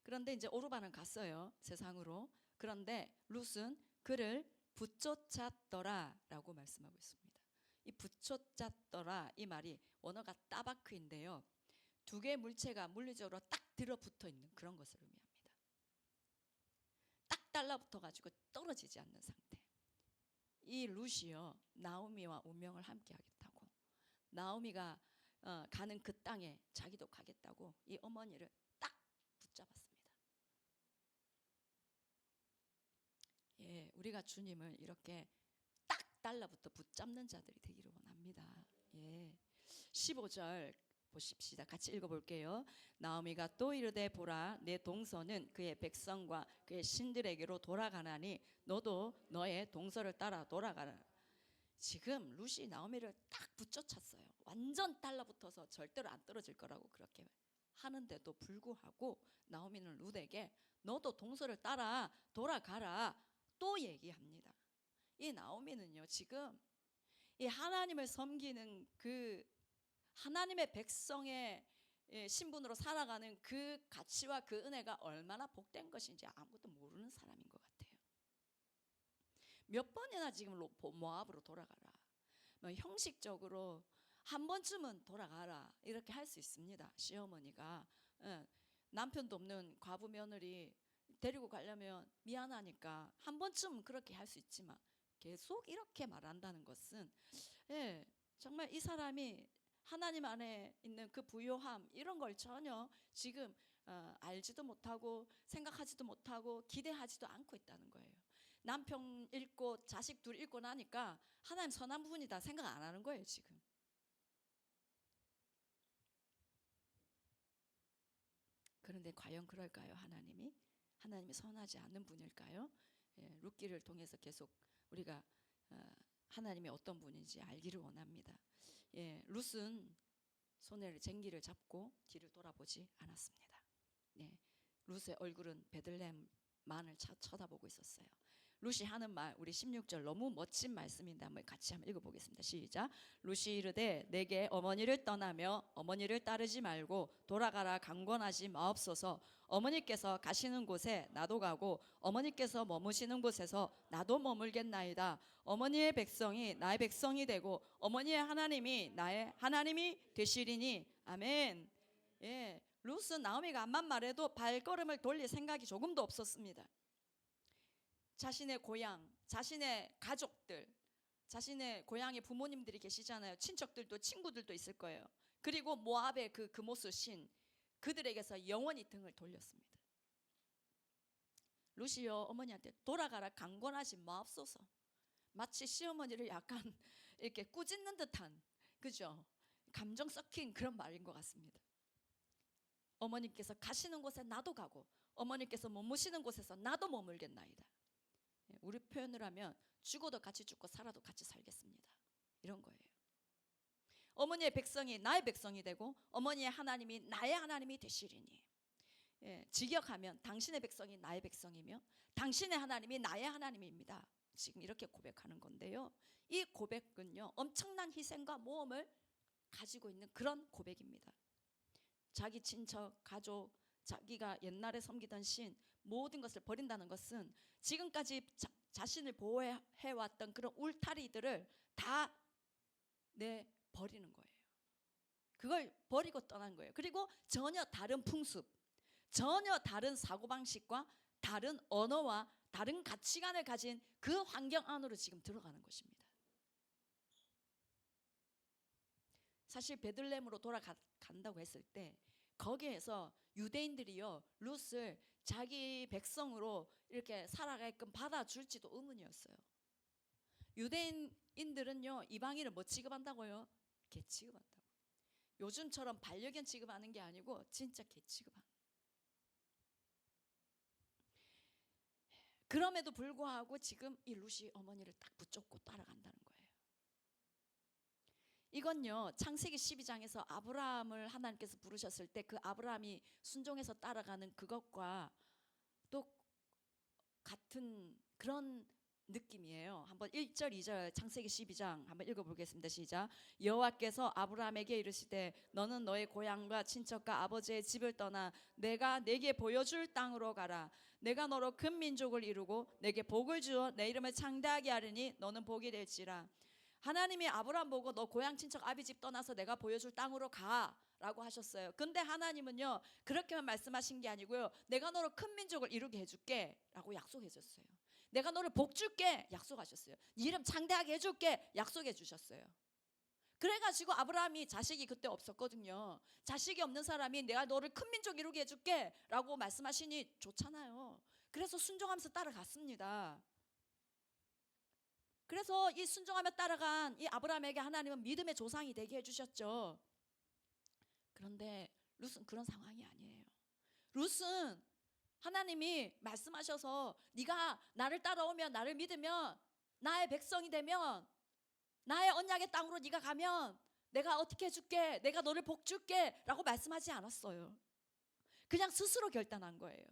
그런데 이제 오르반은 갔어요, 세상으로. 그런데 룻은 그를 붙쫓았더라라고 말씀하고 있습니다. 이 붙쫓았더라 이 말이 원어가 따바크인데요, 두 개의 물체가 물리적으로 딱 들어붙어 있는 그런 것을 의미합니다. 딱 달라붙어 가지고 떨어지지 않는 상태. 이 룻이요, 나오미와 운명을 함께 하겠다고, 나오미가 가는 그 땅에 자기도 가겠다고 이 어머니를 딱 붙잡았습니다. 예, 우리가 주님을 이렇게 딱 달라붙어 붙잡는 자들이 되기를 원합니다. 예, 15절 보십시다. 같이 읽어볼게요. 나오미가 또 이르되 보라, 내 동서는 그의 백성과 그의 신들에게로 돌아가나니 너도 너의 동서를 따라 돌아가라. 지금 룻이 나오미를 딱 붙여찼어요. 완전 달라붙어서 절대로 안 떨어질 거라고 그렇게 하는데도 불구하고 나오미는 룻에게 너도 동서를 따라 돌아가라 또 얘기합니다. 이 나오미는요, 지금 이 하나님을 섬기는 그 하나님의 백성의 신분으로 살아가는 그 가치와 그 은혜가 얼마나 복된 것인지 아무것도 모르는 사람인 것 같아요. 몇 번이나 지금 모압으로 돌아가라, 뭐 형식적으로 한 번쯤은 돌아가라 이렇게 할 수 있습니다. 시어머니가 남편도 없는 과부 며느리 데리고 가려면 미안하니까 한 번쯤은 그렇게 할 수 있지만 계속 이렇게 말한다는 것은 정말 이 사람이 하나님 안에 있는 그 부요함 이런 걸 전혀 지금 알지도 못하고 생각하지도 못하고 기대하지도 않고 있다는 거예요. 남편 잃고 자식 둘 잃고 나니까 하나님 선한 분이다 생각 안 하는 거예요 지금. 그런데 과연 그럴까요? 하나님이 선하지 않는 분일까요? 룻기를 통해서 계속 우리가 하나님이 어떤 분인지 알기를 원합니다. 룻은 손에 쟁기를 잡고 뒤를 돌아보지 않았습니다. 룻의 얼굴은 베들레헴만을 쳐다보고 있었어요. 룻이 하는 말, 우리 16절 너무 멋진 말씀인데 한번 같이 한번 읽어보겠습니다. 시작. 룻이 이르되 내게 어머니를 떠나며 어머니를 따르지 말고 돌아가라 강권하지 마옵소서. 어머니께서 가시는 곳에 나도 가고 어머니께서 머무시는 곳에서 나도 머물겠나이다. 어머니의 백성이 나의 백성이 되고 어머니의 하나님이 나의 하나님이 되시리니. 아멘. 룻은 나오미가 암만 말해도 발걸음을 돌릴 생각이 조금도 없었습니다. 자신의 고향, 자신의 가족들, 자신의 고향에 부모님들이 계시잖아요. 친척들도 친구들도 있을 거예요. 그리고 모압의 그 금오스 신, 그들에게서 영원히 등을 돌렸습니다. 룻이요, 어머니한테 돌아가라 강권하지 마옵소서. 마치 시어머니를 약간 이렇게 꾸짖는 듯한, 그죠? 감정 섞인 그런 말인 것 같습니다. 어머니께서 가시는 곳에 나도 가고 어머니께서 머무시는 곳에서 나도 머물겠나이다. 우리 표현을 하면 죽어도 같이 죽고 살아도 같이 살겠습니다, 이런 거예요. 어머니의 백성이 나의 백성이 되고 어머니의 하나님이 나의 하나님이 되시리니. 직역하면 당신의 백성이 나의 백성이며 당신의 하나님이 나의 하나님입니다. 지금 이렇게 고백하는 건데요, 이 고백은요 엄청난 희생과 모험을 가지고 있는 그런 고백입니다. 자기 친척, 가족, 자기가 옛날에 섬기던 신 모든 것을 버린다는 것은 지금까지 자신을 보호해왔던 그런 울타리들을 다 버리는 거예요. 그걸 버리고 떠난 거예요. 그리고 전혀 다른 풍습, 전혀 다른 사고방식과 다른 언어와 다른 가치관을 가진 그 환경 안으로 지금 들어가는 것입니다. 사실 베들레헴으로 돌아간다고 했을 때 거기에서 유대인들이요 룻을 자기 백성으로 이렇게 살아가게끔 받아줄지도 의문이었어요. 유대인들은요 이방인을 뭐 취급한다고요? 개 취급한다고. 요즘처럼 반려견 취급하는 게 아니고 진짜 개 취급하는. 그럼에도 불구하고 지금 이 룻이 어머니를 딱 붙잡고 따라간다는 거예요. 이건요 창세기 12장에서 아브라함을 하나님께서 부르셨을 때 그 아브라함이 순종해서 따라가는 그것과 또 같은 그런 느낌이에요. 한번 1절 2절 창세기 12장 한번 읽어보겠습니다. 시작. 여호와께서 아브라함에게 이르시되 너는 너의 고향과 친척과 아버지의 집을 떠나 내가 내게 보여줄 땅으로 가라. 내가 너로 큰 민족을 이루고 내게 복을 주어 내 이름을 창대하게 하리니 너는 복이 될지라. 하나님이 아브라함 보고 너 고향 친척 아비 집 떠나서 내가 보여줄 땅으로 가 라고 하셨어요. 근데 하나님은요 그렇게만 말씀하신 게 아니고요, 내가 너로 큰 민족을 이루게 해줄게 라고 약속해 줬어요. 내가 너를 복 줄게 약속하셨어요. 네 이름 창대하게 해줄게 약속해 주셨어요. 그래가지고 아브라함이 자식이 그때 없었거든요. 자식이 없는 사람이 내가 너를 큰 민족 이루게 해줄게 라고 말씀하시니 좋잖아요. 그래서 순종하면서 따라갔습니다. 그래서 이 순종하며 따라간 이 아브라함에게 하나님은 믿음의 조상이 되게 해주셨죠. 그런데 룻은 그런 상황이 아니에요. 룻은 하나님이 말씀하셔서 네가 나를 따라오면, 나를 믿으면, 나의 백성이 되면, 나의 언약의 땅으로 네가 가면 내가 어떻게 해줄게, 내가 너를 복 줄게 라고 말씀하지 않았어요. 그냥 스스로 결단한 거예요.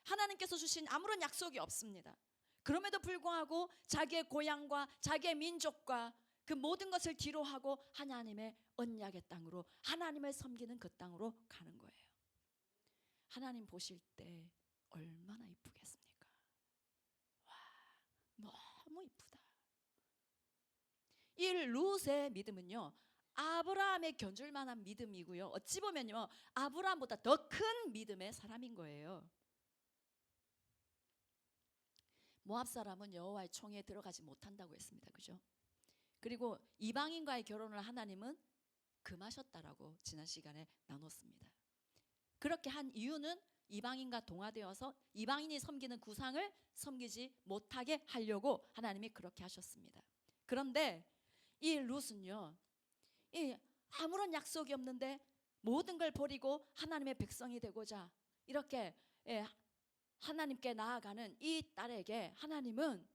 하나님께서 주신 아무런 약속이 없습니다. 그럼에도 불구하고 자기의 고향과 자기의 민족과 그 모든 것을 뒤로하고 하나님의 언약의 땅으로, 하나님을 섬기는 그 땅으로 가는 거예요. 하나님 보실 때 얼마나 이쁘겠습니까? 와, 너무 이쁘다. 이 룻의 믿음은요 아브라함의 견줄 만한 믿음이고요, 어찌 보면요 아브라함보다 더 큰 믿음의 사람인 거예요. 모압 사람은 여호와의 총회에 들어가지 못한다고 했습니다. 그죠? 그리고 이방인과의 결혼을 하나님은 금하셨다라고 지난 시간에 나눴습니다. 그렇게 한 이유는 이방인과 동화되어서 이방인이 섬기는 구상을 섬기지 못하게 하려고 하나님이 그렇게 하셨습니다. 그런데 이 룻은요, 이 아무런 약속이 없는데 모든 걸 버리고 하나님의 백성이 되고자 이렇게 하나님께 나아가는 이 딸에게 하나님은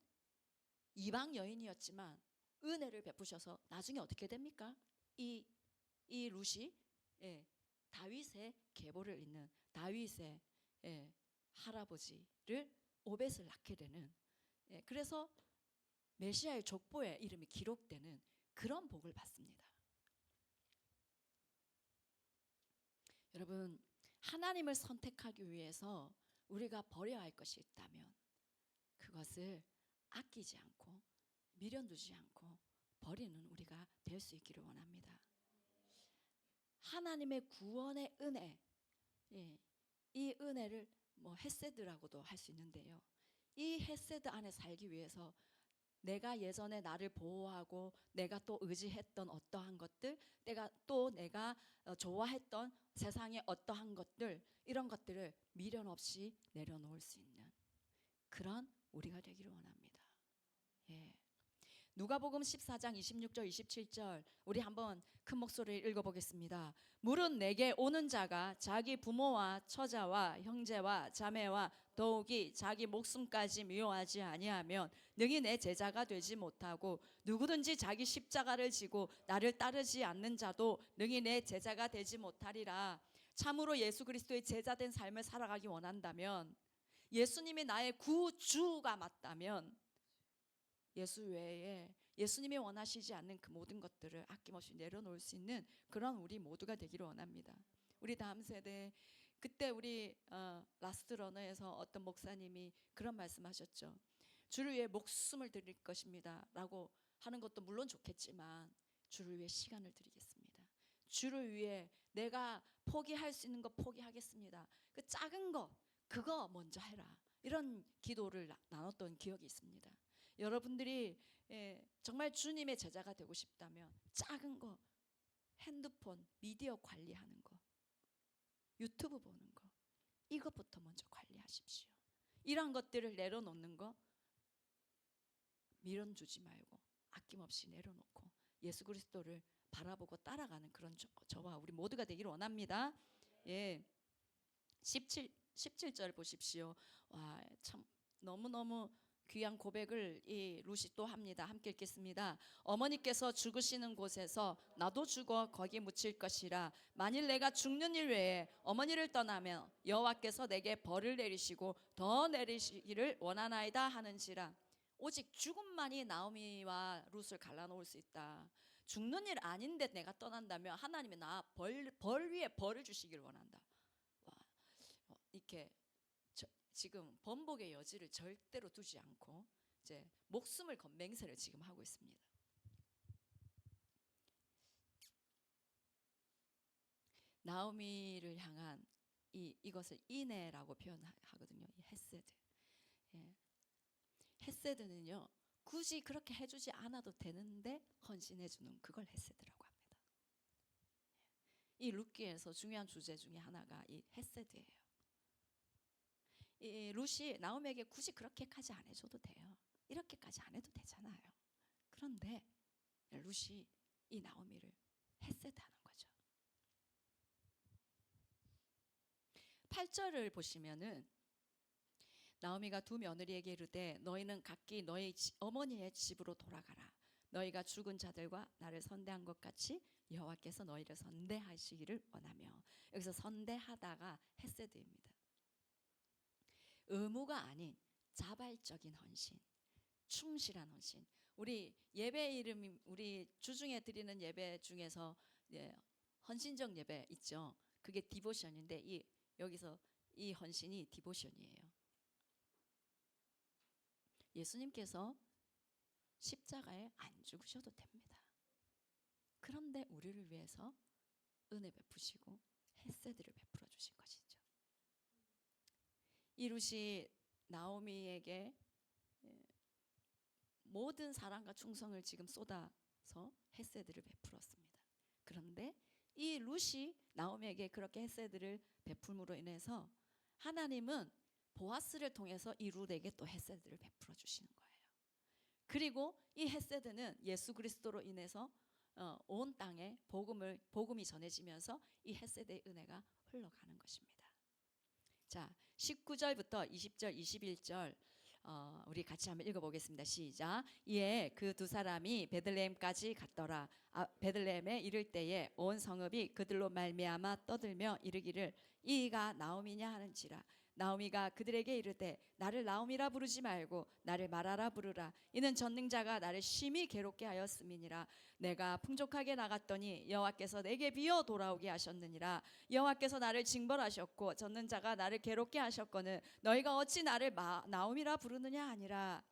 이방 여인이었지만 은혜를 베푸셔서 나중에 어떻게 됩니까? 이 룻이 다윗의 계보를 잇는 다윗의 할아버지를 오벳을 낳게 되는, 그래서 메시아의 족보에 이름이 기록되는 그런 복을 받습니다. 여러분, 하나님을 선택하기 위해서 우리가 버려야 할 것이 있다면 그것을 아끼지 않고 미련두지 않고 버리는 우리가 될 수 있기를 원합니다. 하나님의 구원의 은혜, 이 은혜를 헤세드라고도 할 수 있는데요, 이 헤세드 안에 살기 위해서 내가 예전에 나를 보호하고 내가 또 의지했던 어떠한 것들, 내가 좋아했던 세상의 어떠한 것들, 이런 것들을 미련 없이 내려놓을 수 있는 그런 우리가 되기를 원합니다. 누가복음 14장 26절 27절 우리 한번 큰 목소리를 읽어보겠습니다. 물은 내게 오는 자가 자기 부모와 처자와 형제와 자매와 더욱이 자기 목숨까지 미워하지 아니하면 능히 내 제자가 되지 못하고, 누구든지 자기 십자가를 지고 나를 따르지 않는 자도 능히 내 제자가 되지 못하리라. 참으로 예수 그리스도의 제자된 삶을 살아가기 원한다면, 예수님이 나의 구주가 맞다면 예수 외에 예수님이 원하시지 않는 그 모든 것들을 아낌없이 내려놓을 수 있는 그런 우리 모두가 되기를 원합니다. 우리 다음 세대, 그때 우리 라스트 러너에서 어떤 목사님이 그런 말씀하셨죠. 주를 위해 목숨을 드릴 것입니다 라고 하는 것도 물론 좋겠지만 주를 위해 시간을 드리겠습니다. 주를 위해 내가 포기할 수 있는 거 포기하겠습니다. 그 작은 거 그거 먼저 해라, 이런 기도를 나눴던 기억이 있습니다. 여러분들이 정말 주님의 제자가 되고 싶다면 작은 거, 핸드폰, 미디어 관리하는 거, 유튜브 보는 거, 이것부터 먼저 관리하십시오. 이러한 것들을 내려놓는 거 미련 두지 말고 아낌없이 내려놓고 예수 그리스도를 바라보고 따라가는 그런 저와 우리 모두가 되기를 원합니다. 17절 보십시오. 와, 참 너무너무 귀한 고백을 이 룻이 또 합니다. 함께 읽겠습니다. 어머니께서 죽으시는 곳에서 나도 죽어 거기 묻힐 것이라. 만일 내가 죽는 일 외에 어머니를 떠나면 여호와께서 내게 벌을 내리시고 더 내리시기를 원하나이다 하는지라. 오직 죽음만이 나오미와 룻을 갈라놓을 수 있다. 죽는 일 아닌데 내가 떠난다면 하나님이 나 벌 위에 벌을 주시길 원한다. 와, 이렇게 지금 번복의 여지를 절대로 두지 않고 이제 목숨을 건 맹세를 지금 하고 있습니다. 나오미를 향한 이것을 인애라고 표현하거든요. 이 헤세드. 예. 헤세드는요, 굳이 그렇게 해주지 않아도 되는데 헌신해주는 그걸 헤세드라고 합니다. 이 룻기에서 중요한 주제 중에 하나가 이 헤세드예요. 이 룻이 나오미에게 굳이 그렇게까지 안 해줘도 돼요. 이렇게까지 안 해도 되잖아요. 그런데 룻이 이 나오미를 헤세드하는 거죠. 8절을 보시면은 나오미가 두 며느리에게 이르되 너희는 각기 너희 어머니의 집으로 돌아가라. 너희가 죽은 자들과 나를 선대한 것 같이 여호와께서 너희를 선대하시기를 원하며. 여기서 선대하다가 헤세드입니다. 의무가 아닌 자발적인 헌신, 충실한 헌신. 우리 예배 이름이 우리 주중에 드리는 예배 중에서 헌신적 예배 있죠. 그게 디보션인데 여기서 이 헌신이 디보션이에요. 예수님께서 십자가에 안 죽으셔도 됩니다. 그런데 우리를 위해서 은혜 베푸시고 헤세드를 베풀어 주신 것이죠. 이 룻이 나오미에게 모든 사랑과 충성을 지금 쏟아서 헤세드를 베풀었습니다. 그런데 이 룻이 나오미에게 그렇게 헤세드를 베풀므로 인해서 하나님은 보아스를 통해서 이 룻에게 또 헤세드를 베풀어 주시는 거예요. 그리고 이 헤세드는 예수 그리스도로 인해서 온 땅에 복음이 전해지면서 이 헤세드의 은혜가 흘러가는 것입니다. 자, 19절부터 20절, 21절 우리 같이 한번 읽어보겠습니다. 시작. 이에 그 두 사람이 베들레헴까지 갔더라. 베들레헴에 이를 때에 온 성읍이 그들로 말미암아 떠들며 이르기를 이가 나오미냐 하는지라. 나오미가 그들에게 이르되 나를 나오미라 부르지 말고 나를 마라라 부르라. 이는 전능자가 나를 심히 괴롭게 하였음이니라. 내가 풍족하게 나갔더니 여호와께서 내게 비어 돌아오게 하셨느니라. 여호와께서 나를 징벌하셨고 전능자가 나를 괴롭게 하셨거늘 너희가 어찌 나를 나오미라 부르느냐 하니라.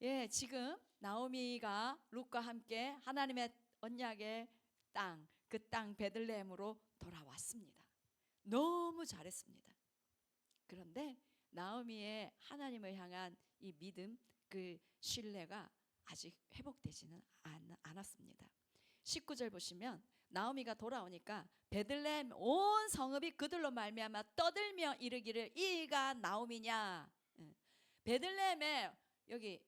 예, 지금 나오미가 룻과 함께 하나님의 언약의 땅, 그 땅 베들레헴으로 돌아왔습니다. 너무 잘했습니다. 그런데 나오미의 하나님을 향한 이 믿음, 그 신뢰가 아직 회복되지는 않았습니다. 19절 보시면 나오미가 돌아오니까 베들레헴 온 성읍이 그들로 말미암아 떠들며 이르기를 이가 나오미냐. 베들레헴에 여기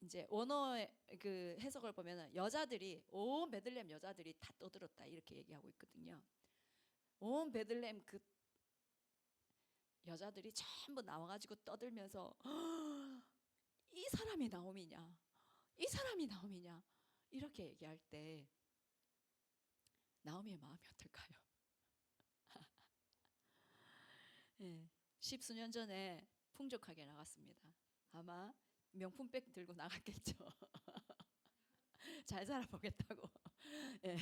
이제 원어의 그 해석을 보면은 여자들이 온 베들레헴 여자들이 다 떠들었다 이렇게 얘기하고 있거든요. 온 베들레헴 그 여자들이 전부 나와가지고 떠들면서 이 사람이 나오미냐, 이 사람이 나오미냐 이렇게 얘기할 때 나오미의 마음이 어떨까요? 네, 십수년 전에 풍족하게 나갔습니다. 아마 명품백 들고 나갔겠죠. 잘 살아보겠다고. 네.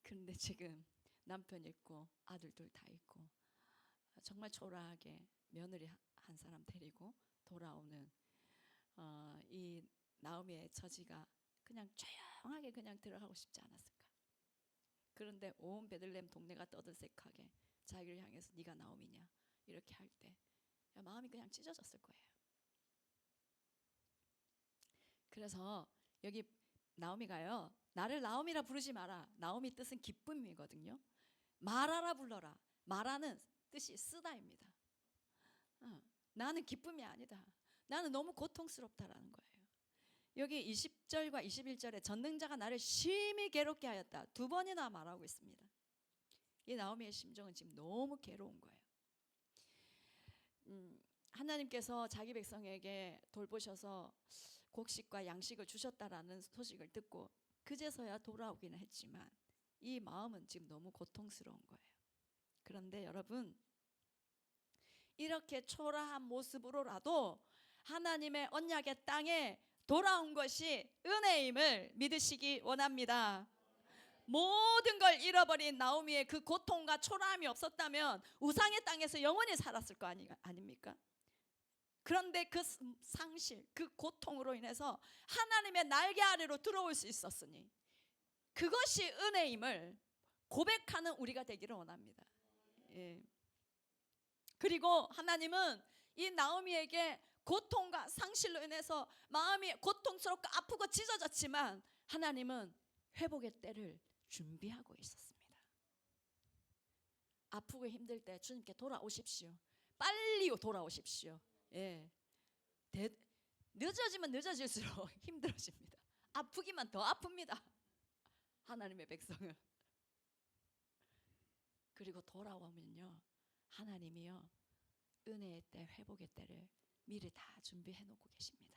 그런데 지금 남편 있고 아들들 다 있고 정말 초라하게 며느리 한 사람 데리고 돌아오는 이 나오미의 처지가 그냥 조용하게 그냥 들어가고 싶지 않았을까. 그런데 온 베들레헴 동네가 떠들썩하게 자기를 향해서 네가 나오미냐 이렇게 할 때 마음이 그냥 찢어졌을 거예요. 그래서 여기 나오미가요, 나를 나오미라 부르지 마라. 나오미 뜻은 기쁨이거든요. 마라라 불러라. 마라는 뜻이 쓰다입니다. 나는 기쁨이 아니다. 나는 너무 고통스럽다라는 거예요. 여기 20절과 21절에 전능자가 나를 심히 괴롭게 하였다. 두 번이나 말하고 있습니다. 이 나오미의 심정은 지금 너무 괴로운 거예요. 하나님께서 자기 백성에게 돌보셔서 곡식과 양식을 주셨다라는 소식을 듣고 그제서야 돌아오기는 했지만 이 마음은 지금 너무 고통스러운 거예요. 그런데 여러분, 이렇게 초라한 모습으로라도 하나님의 언약의 땅에 돌아온 것이 은혜임을 믿으시기 원합니다. 모든 걸 잃어버린 나오미의 그 고통과 초라함이 없었다면 우상의 땅에서 영원히 살았을 거 아닙니까? 그런데 그 상실, 그 고통으로 인해서 하나님의 날개 아래로 들어올 수 있었으니 그것이 은혜임을 고백하는 우리가 되기를 원합니다. 예. 그리고 하나님은 이 나오미에게 고통과 상실로 인해서 마음이 고통스럽고 아프고 찢어졌지만 하나님은 회복의 때를 준비하고 있었습니다. 아프고 힘들 때 주님께 돌아오십시오. 빨리 돌아오십시오. 예. 늦어지면 늦어질수록 힘들어집니다. 아프기만 더 아픕니다. 하나님의 백성은. 그리고 돌아오면요, 하나님이요 은혜의 때, 회복의 때를 미리 다 준비해 놓고 계십니다.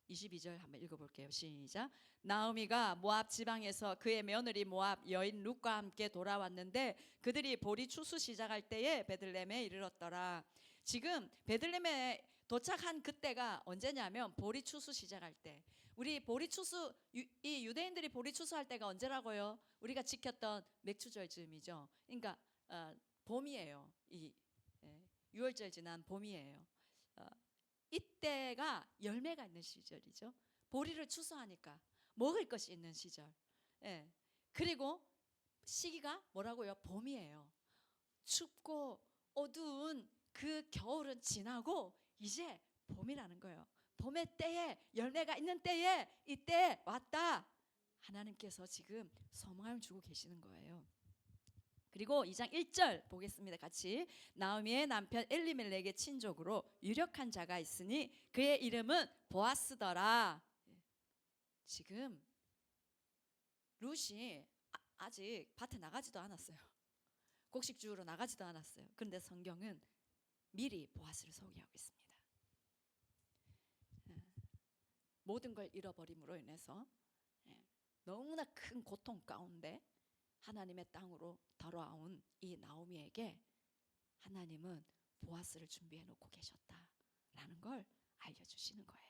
22절 한번 읽어볼게요. 시작. 나오미가 모압 지방에서 그의 며느리 모압 여인 룻과 함께 돌아왔는데 그들이 보리 추수 시작할 때에 베들레헴에 이르렀더라. 지금 베들레헴에 도착한 그때가 언제냐면 보리 추수 시작할 때. 우리 보리 추수, 이 유대인들이 보리 추수할 때가 언제라고요? 우리가 지켰던 맥추절 즈음이죠. 그러니까 봄이에요. 이 6월절 지난 봄이에요. 이때가 열매가 있는 시절이죠. 보리를 추수하니까 먹을 것이 있는 시절. 예. 그리고 시기가 뭐라고요? 봄이에요. 춥고 어두운 그 겨울은 지나고 이제 봄이라는 거예요. 봄의 때에 열매가 있는 때에 이때 왔다. 하나님께서 지금 소망을 주고 계시는 거예요. 그리고 2장 1절 보겠습니다. 같이. 나오미의 남편 엘리멜렉의 친족으로 유력한 자가 있으니 그의 이름은 보아스더라. 지금 룻이 아직 밭에 나가지도 않았어요. 곡식 주우러 나가지도 않았어요. 그런데 성경은 미리 보아스를 소개하고 있습니다. 모든 걸 잃어버림으로 인해서 너무나 큰 고통 가운데 하나님의 땅으로 돌아온 이 나오미에게 하나님은 보아스를 준비해 놓고 계셨다라는 걸 알려주시는 거예요.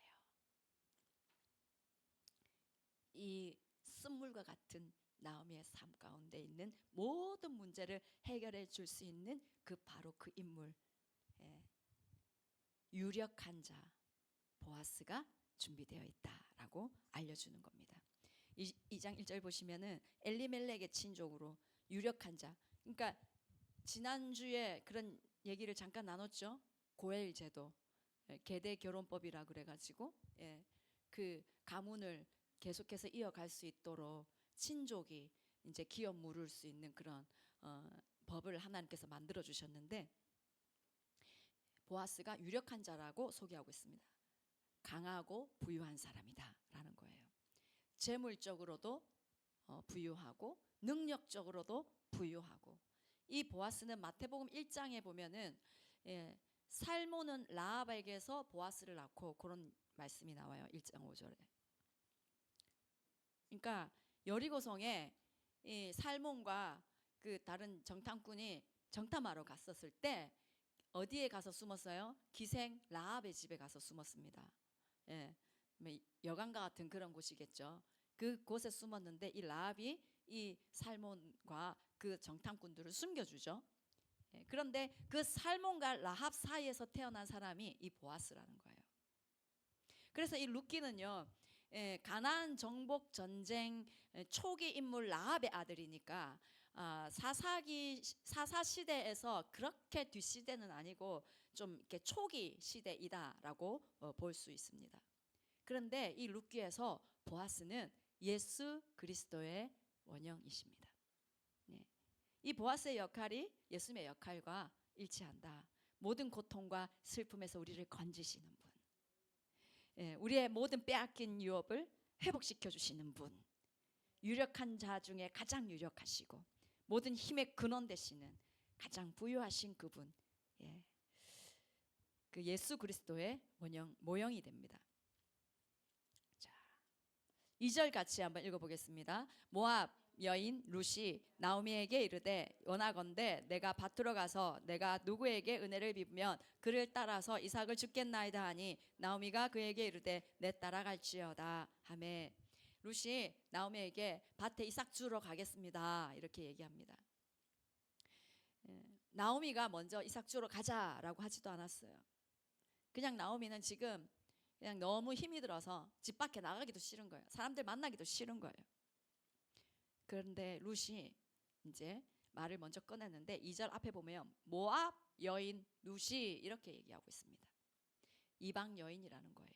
이 쓴물과 같은 나오미의 삶 가운데 있는 모든 문제를 해결해 줄 수 있는 바로 그 인물, 유력한 자 보아스가 준비되어 있다라고 알려주는 겁니다. 2장 1절 보시면은 엘리멜렉의 친족으로 유력한 자. 그러니까 지난주에 그런 얘기를 잠깐 나눴죠. 고엘 제도, 계대 결혼법이라 그래가지고 그 가문을 계속해서 이어갈 수 있도록 친족이 이제 기업 물을 수 있는 그런 법을 하나님께서 만들어 주셨는데 보아스가 유력한 자라고 소개하고 있습니다. 강하고 부유한 사람이다라는 거예요. 재물적으로도 부유하고 능력적으로도 부유하고. 이 보아스는 마태복음 1장에 보면은 살몬은 라합에게서 보아스를 낳고 그런 말씀이 나와요. 1장 5절에. 그러니까 여리고성에 이 살몬과 그 다른 정탐꾼이 정탐하러 갔었을 때 어디에 가서 숨었어요? 기생 라합의 집에 가서 숨었습니다. 여관과 같은 그런 곳이겠죠. 그곳에 숨었는데 이 라합이 이 살몬과 그 정탐꾼들을 숨겨주죠. 그런데 그 살몬과 라합 사이에서 태어난 사람이 이 보아스라는 거예요. 그래서 이 룻기는요, 가나안 정복 전쟁 초기 인물 라합의 아들이니까 사사 시대에서 그렇게 뒷시대는 아니고 좀 이렇게 초기 시대이다라고 볼 수 있습니다. 그런데 이 룻기에서 보아스는 예수 그리스도의 원형이십니다. 이 보아스의 역할이 예수님의 역할과 일치한다. 모든 고통과 슬픔에서 우리를 건지시는 분, 우리의 모든 빼앗긴 유업을 회복시켜 주시는 분, 유력한 자 중에 가장 유력하시고 모든 힘의 근원 되시는 가장 부유하신 그분, 그 예수 그리스도의 모형이 됩니다. 자, 2절 같이 한번 읽어보겠습니다. 모압 여인 룻이 나오미에게 이르되 원하건대 내가 밭으로 가서 내가 누구에게 은혜를 입으면 그를 따라서 이삭을 죽겠나이다 하니 나오미가 그에게 이르되 내 따라갈지어다 하매 룻이 나오미에게 밭에 이삭 주러 가겠습니다 이렇게 얘기합니다. 나오미가 먼저 이삭 주러 가자라고 하지도 않았어요. 그냥 나오미는 지금 그냥 너무 힘이 들어서 집 밖에 나가기도 싫은 거예요. 사람들 만나기도 싫은 거예요. 그런데 룻이 이제 말을 먼저 꺼냈는데 2절 앞에 보면 모압 여인 룻이 이렇게 얘기하고 있습니다. 이방 여인이라는 거예요.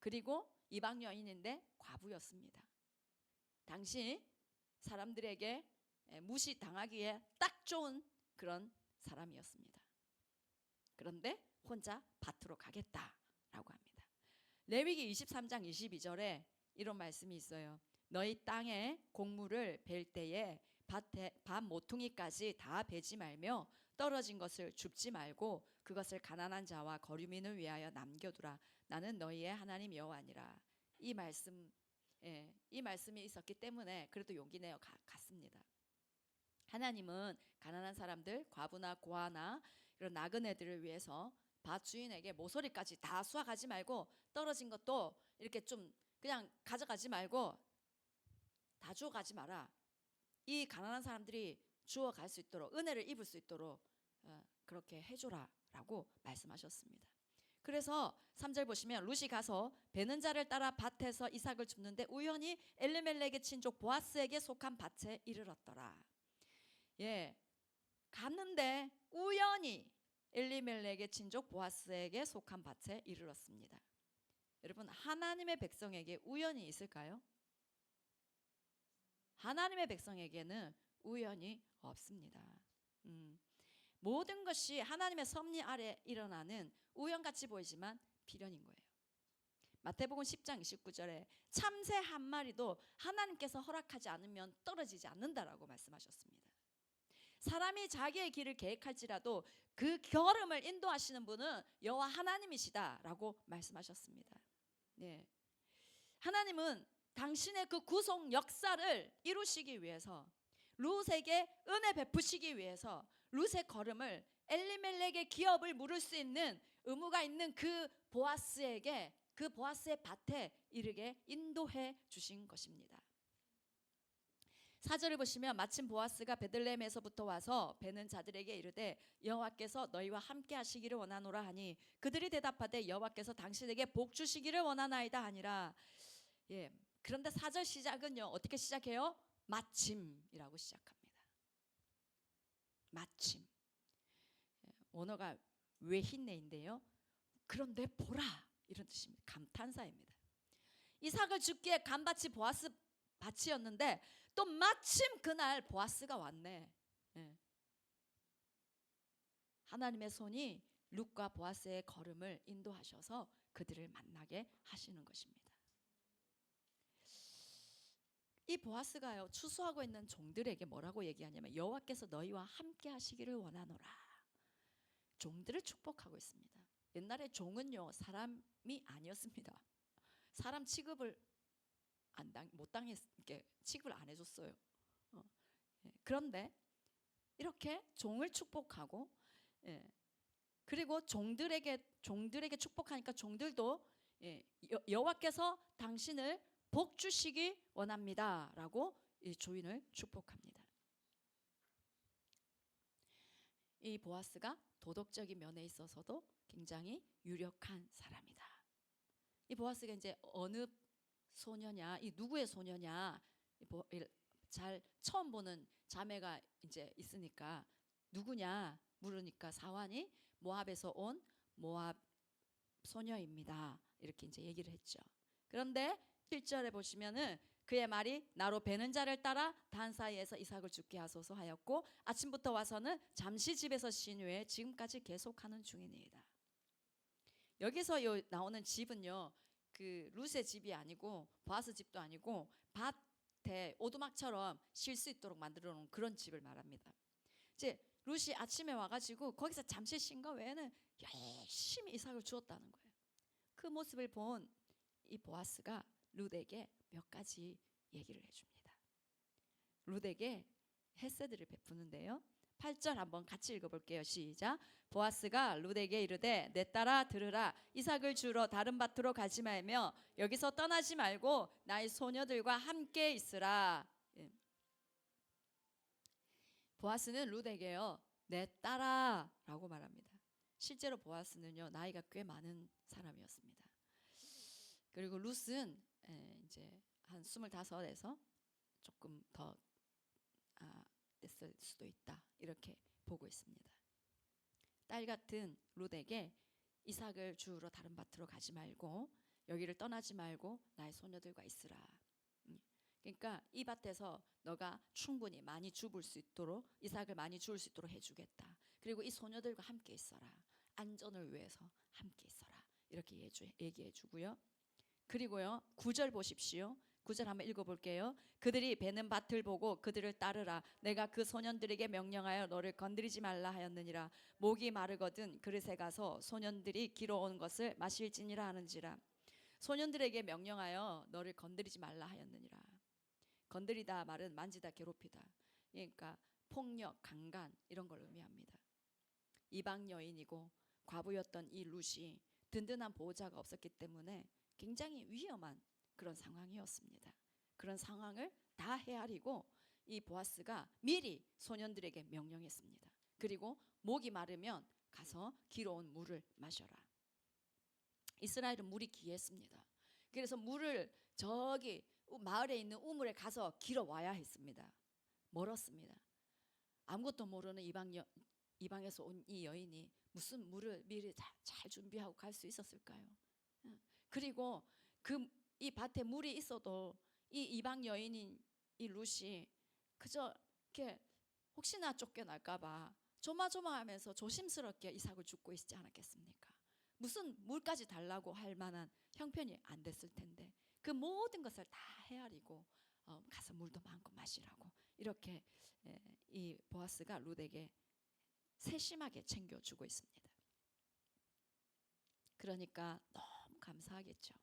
그리고 이방 여인인데 과부였습니다. 당시 사람들에게 무시당하기에 딱 좋은 그런 사람이었습니다. 그런데 혼자 밭으로 가겠다라고 합니다. 레위기 23장 22절에 이런 말씀이 있어요. 너희 땅에 곡물을 벨 때에 밭 모퉁이까지 다 베지 말며 떨어진 것을 줍지 말고 그것을 가난한 자와 거류민을 위하여 남겨두라. 나는 너희의 하나님 여호와니라. 이 말씀이 있었기 때문에 그래도 용기 내어 갔습니다. 하나님은 가난한 사람들, 과부나 고아나 이런 나그네들을 위해서 밭 주인에게 모서리까지 다 수확하지 말고 떨어진 것도 이렇게 좀 그냥 가져가지 말고 다 주워가지 마라. 이 가난한 사람들이 주워갈 수 있도록 은혜를 입을 수 있도록 그렇게 해줘라 라고 말씀하셨습니다. 그래서 3절 보시면 룻이 가서 베는 자를 따라 밭에서 이삭을 줍는데 우연히 엘리멜렉의 친족 보아스에게 속한 밭에 이르렀더라. 예, 갔는데 우연히 엘리멜렉의 친족 보아스에게 속한 밭에 이르렀습니다. 여러분, 하나님의 백성에게 우연이 있을까요? 하나님의 백성에게는 우연이 없습니다. 모든 것이 하나님의 섭리 아래 일어나는 우연같이 보이지만 필연인 거예요. 마태복음 10장 29절에 참새 한 마리도 하나님께서 허락하지 않으면 떨어지지 않는다라고 말씀하셨습니다. 사람이 자기의 길을 계획할지라도 그 걸음을 인도하시는 분은 여호와 하나님이시다라고 말씀하셨습니다. 네. 하나님은 당신의 그 구속 역사를 이루시기 위해서 룻에게 은혜 베푸시기 위해서 룻의 걸음을 엘리멜렉의 기업을 물을 수 있는 의무가 있는 그 보아스에게 그 보아스의 밭에 이르게 인도해 주신 것입니다. 4절을 보시면 마침 보아스가 베들레헴에서부터 와서 베는 자들에게 이르되 여호와께서 너희와 함께 하시기를 원하노라 하니 그들이 대답하되 여호와께서 당신에게 복 주시기를 원하나이다 하니라. 예. 그런데 4절 시작은요 어떻게 시작해요? 마침이라고 시작합니다. 마침. 원어가 외힌내인데요. 그런데 보라 이런 뜻입니다. 감탄사입니다. 이삭을 죽기에 간밭이 보아스 밭이었는데 또 마침 그날 보아스가 왔네. 예. 하나님의 손이 룻과 보아스의 걸음을 인도하셔서 그들을 만나게 하시는 것입니다. 이 보아스가요 추수하고 있는 종들에게 뭐라고 얘기하냐면 여호와께서 너희와 함께 하시기를 원하노라. 종들을 축복하고 있습니다. 옛날에 종은요 사람이 아니었습니다. 사람 취급을 취급을 안 해줬어요. 그런데 이렇게 종을 축복하고 그리고 종들에게 축복하니까 종들도 여호와께서 당신을 복 주시기 원합니다라고 이 주인을 축복합니다. 이 보아스가 도덕적인 면에 있어서도 굉장히 유력한 사람이다. 이 보아스가 이제 어느 소녀냐, 이 누구의 소녀냐, 잘 처음 보는 자매가 이제 있으니까 누구냐 물으니까 사환이 모압에서 온 모압 소녀입니다. 이렇게 이제 얘기를 했죠. 그런데 7절에 보시면은 그의 말이 나로 베는 자를 따라 단 사이에서 이삭을 죽게 하소서 하였고 아침부터 와서는 잠시 집에서 쉰 후에 지금까지 계속하는 중이니이다. 여기서 나오는 집은요 그 룻의 집이 아니고 보아스 집도 아니고 밭에 오두막처럼 쉴 수 있도록 만들어 놓은 그런 집을 말합니다. 이제 룻이 아침에 와가지고 거기서 잠시 쉰 거 외에는 열심히 이삭을 주었다는 거예요. 그 모습을 본 이 보아스가 룻에게 몇 가지 얘기를 해줍니다. 룻에게 헤세드를 베푸는데요. 8절 한번 같이 읽어볼게요. 시작. 보아스가 룻에게 이르되 내 딸아 들으라. 이삭을 주러 다른 밭으로 가지 말며 여기서 떠나지 말고 나의 소녀들과 함께 있으라. 예. 보아스는 룻에게요, 내 딸아 라고 말합니다. 실제로 보아스는요, 나이가 꽤 많은 사람이었습니다. 그리고 룻은 이제 한 25에서 조금 더 됐을 수도 있다, 이렇게 보고 있습니다. 딸 같은 룻에게 이삭을 주우러 다른 밭으로 가지 말고 여기를 떠나지 말고 나의 소녀들과 있으라. 그러니까 이 밭에서 너가 충분히 많이 주울 수 있도록, 이삭을 많이 주울 수 있도록 해주겠다. 그리고 이 소녀들과 함께 있어라. 안전을 위해서 함께 있어라. 이렇게 얘기해 주고요. 그리고요, 9절 보십시오. 9절 한번 읽어볼게요. 그들이 베는 밭을 보고 그들을 따르라. 내가 그 소년들에게 명령하여 너를 건드리지 말라 하였느니라. 목이 마르거든 그릇에 가서 소년들이 길어온 것을 마실지니라 하는지라. 소년들에게 명령하여 너를 건드리지 말라 하였느니라. 건드리다 말은 만지다, 괴롭히다. 그러니까 폭력, 강간 이런 걸 의미합니다. 이방 여인이고 과부였던 이 룻이 든든한 보호자가 없었기 때문에 굉장히 위험한 그런 상황이었습니다. 그런 상황을 다 헤아리고 이 보아스가 미리 소년들에게 명령했습니다. 그리고 목이 마르면 가서 길어온 물을 마셔라. 이스라엘은 물이 귀했습니다. 그래서 물을 저기 마을에 있는 우물에 가서 길어와야 했습니다. 멀었습니다. 아무것도 모르는 이방에서 온 이 여인이 무슨 물을 미리 잘 준비하고 갈 수 있었을까요? 그리고 이 밭에 물이 있어도 이 이방 여인인 이 룻이 그저 이렇게 혹시나 쫓겨날까봐 조마조마하면서 조심스럽게 이삭을 줍고 있지 않았겠습니까? 무슨 물까지 달라고 할 만한 형편이 안 됐을 텐데 그 모든 것을 다 헤아리고 가서 물도 마음껏 마시라고 이렇게 이 보아스가 룻에게 세심하게 챙겨주고 있습니다. 그러니까 너무 감사하겠죠.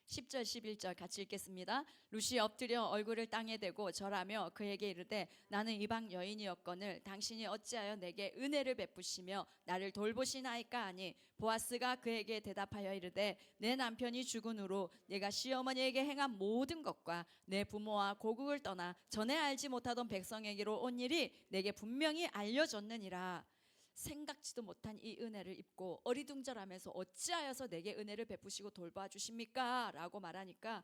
10절 11절 같이 읽겠습니다. 룻이 엎드려 얼굴을 땅에 대고 절하며 그에게 이르되 나는 이방 여인이었거늘 당신이 어찌하여 내게 은혜를 베푸시며 나를 돌보시나이까 하니 보아스가 그에게 대답하여 이르되 내 남편이 죽은 후로 내가 시어머니에게 행한 모든 것과 내 부모와 고국을 떠나 전에 알지 못하던 백성에게로 온 일이 내게 분명히 알려졌느니라. 생각지도 못한 이 은혜를 입고 어리둥절하면서 어찌하여서 내게 은혜를 베푸시고 돌봐 주십니까? 라고 말하니까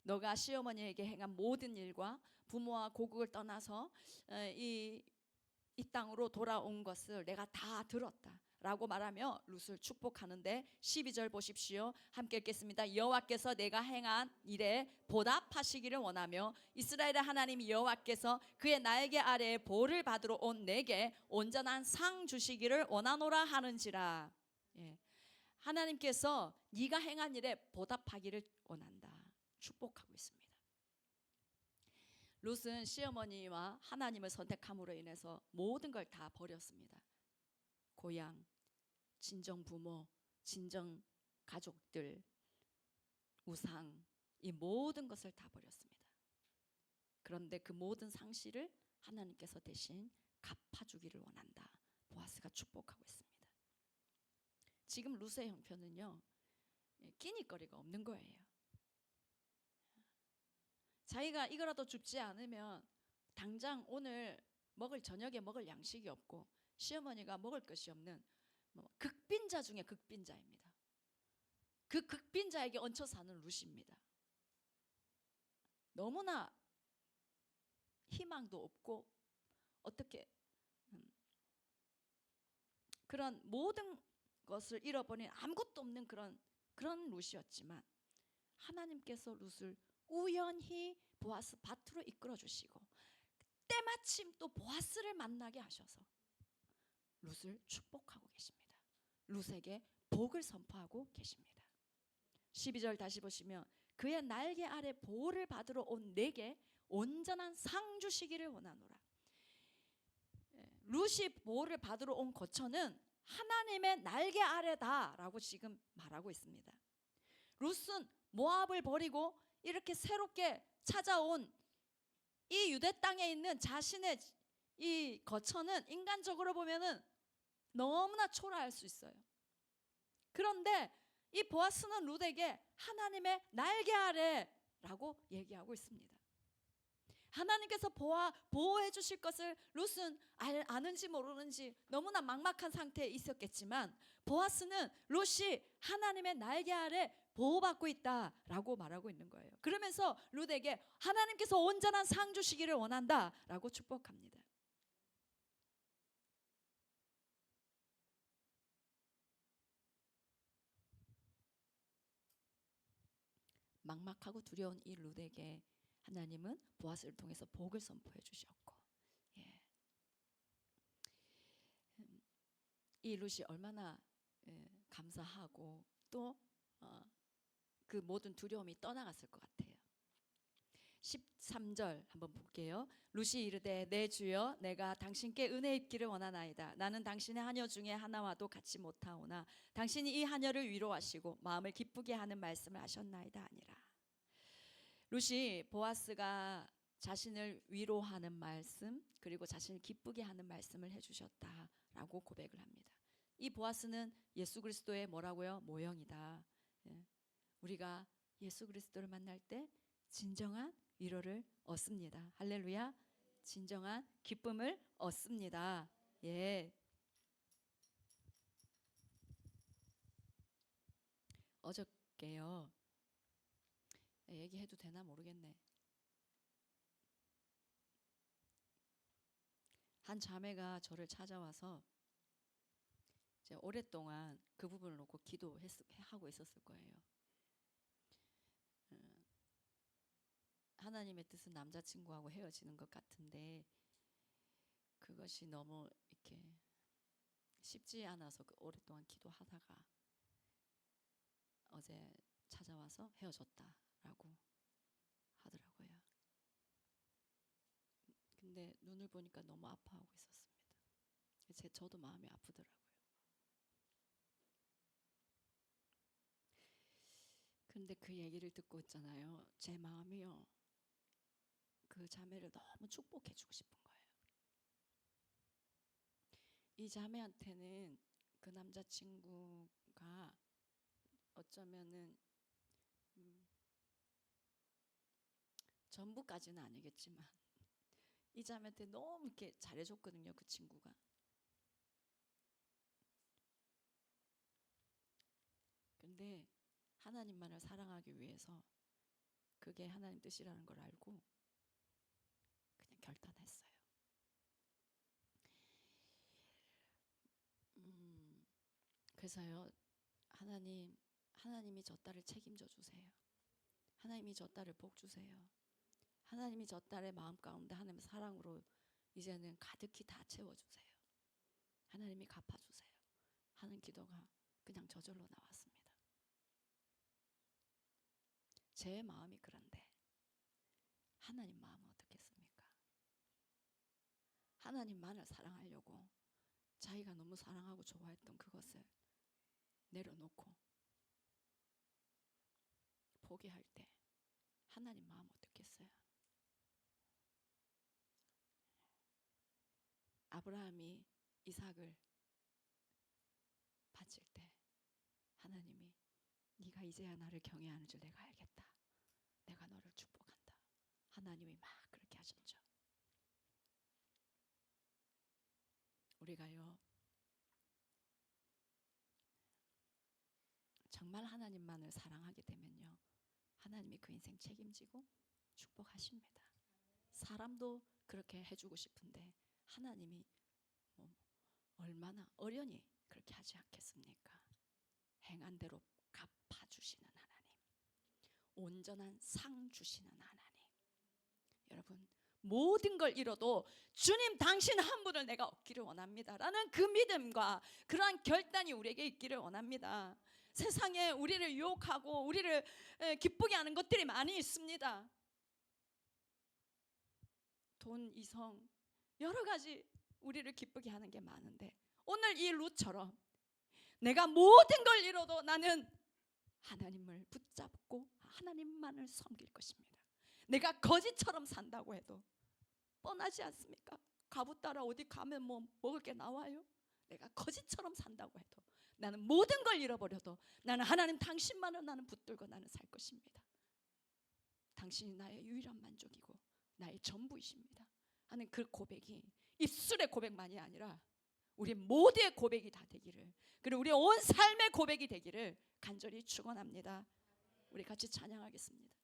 너가 시어머니에게 행한 모든 일과 부모와 고국을 떠나서 이 땅으로 돌아온 것을 내가 다 들었다 라고 말하며 룻을 축복하는데 12절 보십시오. 함께 읽겠습니다. 여호와께서 내가 행한 일에 보답하시기를 원하며 이스라엘의 하나님 여호와께서 그의 날개 아래에 보를 받으러 온 내게 온전한 상 주시기를 원하노라 하는지라. 하나님께서 네가 행한 일에 보답하기를 원한다. 축복하고 있습니다. 룻은 시어머니와 하나님을 선택함으로 인해서 모든 걸 다 버렸습니다. 고향, 친정 부모, 친정 가족들, 우상, 이 모든 것을 다 버렸습니다. 그런데 그 모든 상실을 하나님께서 대신 갚아주기를 원한다. 보아스가 축복하고 있습니다. 지금 룻의 형편은요, 끼니거리가 없는 거예요. 자기가 이거라도 줍지 않으면 당장 오늘 저녁에 먹을 양식이 없고 시어머니가 먹을 것이 없는 극빈자 중에 극빈자입니다. 그 극빈자에게 얹혀 사는 룻입니다. 너무나 희망도 없고 어떻게 그런 모든 것을 잃어버린 아무것도 없는 그런 룻이었지만 하나님께서 룻을 우연히 보아스 밭으로 이끌어 주시고 때마침 또 보아스를 만나게 하셔서 룻을 축복하고 계십니다. 룻에게 복을 선포하고 계십니다. 12절 다시 보시면 그의 날개 아래 보호를 받으러 온 내게 온전한 상 주시기를 원하노라. 룻이 보호를 받으러 온 거처는 하나님의 날개 아래다라고 지금 말하고 있습니다. 룻은 모압을 버리고 이렇게 새롭게 찾아온 이 유대 땅에 있는 자신의 이 거처는 인간적으로 보면은 너무나 초라할 수 있어요. 그런데 이 보아스는 룻에게 하나님의 날개 아래라고 얘기하고 있습니다. 하나님께서 보호해 주실 것을 룻은 아는지 모르는지 너무나 막막한 상태에 있었겠지만, 보아스는 룻이 하나님의 날개 아래 보호받고 있다라고 말하고 있는 거예요. 그러면서 룻에게 하나님께서 온전한 상 주시기를 원한다라고 축복합니다. 막막하고 두려운 이 룻에게 하나님은 보아스를 통해서 복을 선포해 주셨고, 예. 이 룻이 얼마나 감사하고 또 그 모든 두려움이 떠나갔을 것 같아요. 13절 한번 볼게요. 룻이 이르되 내 주여 내가 당신께 은혜 입기를 원하나이다. 나는 당신의 하녀 중에 하나와도 같이 못하오나 당신이 이 하녀를 위로하시고 마음을 기쁘게 하는 말씀을 하셨나이다 아니라. 룻이 보아스가 자신을 위로하는 말씀, 그리고 자신을 기쁘게 하는 말씀을 해주셨다라고 고백을 합니다. 이 보아스는 예수 그리스도의 뭐라고요? 모형이다. 예. 우리가 예수 그리스도를 만날 때 진정한 위로를 얻습니다. 할렐루야. 진정한 기쁨을 얻습니다. 예. 어저께요. 얘기해도 되나 모르겠네. 한 자매가 저를 찾아와서 이제 오랫동안 그 부분을 놓고 기도하고 있었을 거예요. 하나님의 뜻은 남자친구하고 헤어지는 것 같은데 그것이 너무 이렇게 쉽지 않아서 오랫동안 기도하다가 어제 찾아와서 헤어졌다라고 하더라고요. 근데 눈을 보니까 너무 아파하고 있었습니다. 저도 마음이 아프더라고요. 근데 그 얘기를 듣고 있잖아요. 제 마음이요, 그 자매를 너무 축복해주고 싶은 거예요. 이 자매한테는 그 남자친구가 어쩌면은 전부까지는 아니겠지만 이 자매한테 너무 이렇게 잘해줬거든요. 그 친구가. 근데 하나님만을 사랑하기 위해서 그게 하나님 뜻이라는 걸 알고 그냥 결단했어요. 그래서요, 하나님이 저 딸을 책임져 주세요. 하나님이 저 딸을 복 주세요. 하나님이 저 딸의 마음 가운데 하나님의 사랑으로 이제는 가득히 다 채워주세요. 하나님이 갚아주세요 하는 기도가 그냥 저절로 나왔습니다. 제 마음이 그런데 하나님 마음은 어떻겠습니까? 하나님만을 사랑하려고 자기가 너무 사랑하고 좋아했던 그것을 내려놓고 포기할 때 하나님 마음 어떻겠어요? 아브라함이 이삭을 바칠 때 하나님이 네가 이제야 나를 경외하는 줄 내가 알겠다. 내가 너를 축복한다. 하나님이 막 그렇게 하셨죠. 우리가요, 정말 하나님만을 사랑하게 되면요, 하나님이 그 인생 책임지고 축복하십니다. 사람도 그렇게 해주고 싶은데 하나님이 얼마나 어련히 그렇게 하지 않겠습니까? 행한 대로 갚아주시는 하나님, 온전한 상 주시는 하나님. 여러분, 모든 걸 잃어도 주님 당신 한 분을 내가 얻기를 원합니다 라는 그 믿음과 그러한 결단이 우리에게 있기를 원합니다. 세상에 우리를 유혹하고 우리를 기쁘게 하는 것들이 많이 있습니다. 돈, 이성, 여러 가지 우리를 기쁘게 하는 게 많은데 오늘 이 룻처럼 내가 모든 걸 잃어도 나는 하나님을 붙잡고 하나님만을 섬길 것입니다. 내가 거지처럼 산다고 해도 뻔하지 않습니까? 가부 따라 어디 가면 뭐 먹을 게 나와요? 내가 거지처럼 산다고 해도, 나는 모든 걸 잃어버려도 나는 하나님 당신만을 나는 붙들고 나는 살 것입니다. 당신이 나의 유일한 만족이고 나의 전부이십니다 하는 그 고백이 입술의 고백만이 아니라 우리 모두의 고백이 다 되기를, 그리고 우리 온 삶의 고백이 되기를 간절히 축원합니다. 우리 같이 찬양하겠습니다.